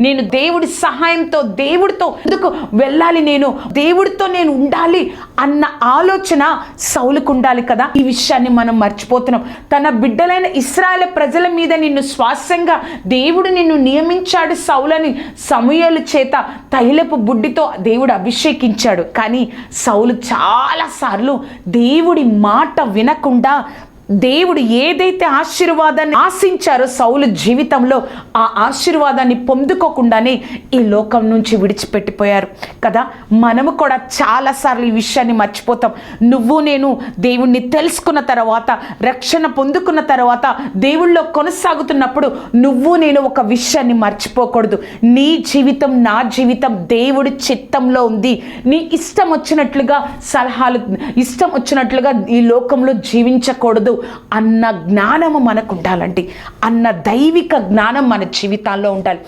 నేను దేవుడి సహాయంతో దేవుడితో ముందుకు వెళ్ళాలి, నేను దేవుడితో నేను ఉండాలి అన్న ఆలోచన సౌలుకు ఉండాలి కదా. ఈ విషయాన్ని మనం మర్చిపోతున్నాం. తన బిడ్డలైన ఇశ్రాయేలు ప్రజల మీద నిన్ను శ్వాసంగా దేవుడు నిన్ను నియమించాడు సౌలని సమూయేలు చేత తైలపు బుడ్డితో దేవుడు అభిషేకించాడు. కానీ సౌలు చాలాసార్లు దేవుడి మాట వినకుండా దేవుడు ఏదైతే ఆశీర్వాదాన్ని ఆశించారో సౌలు జీవితంలో ఆ ఆశీర్వాదాన్ని పొందుకోకుండానే ఈ లోకం నుంచి విడిచిపెట్టిపోయారు కదా. మనము కూడా చాలాసార్లు ఈ విషయాన్ని మర్చిపోతాం. నువ్వు నేను దేవుణ్ణి తెలుసుకున్న తర్వాత, రక్షణ పొందుకున్న తర్వాత, దేవుళ్ళో కొనసాగుతున్నప్పుడు నువ్వు నేను ఒక విషయాన్ని మర్చిపోకూడదు. నీ జీవితం నా జీవితం దేవుడి చిత్తంలో ఉంది. నీ ఇష్టం వచ్చినట్లుగా సలహాలు, ఇష్టం వచ్చినట్లుగా ఈ లోకంలో జీవించకూడదు అన్న జ్ఞానము మనకు ఉండాలండి. అన్న దైవిక జ్ఞానం మన జీవితాల్లో ఉండాలి.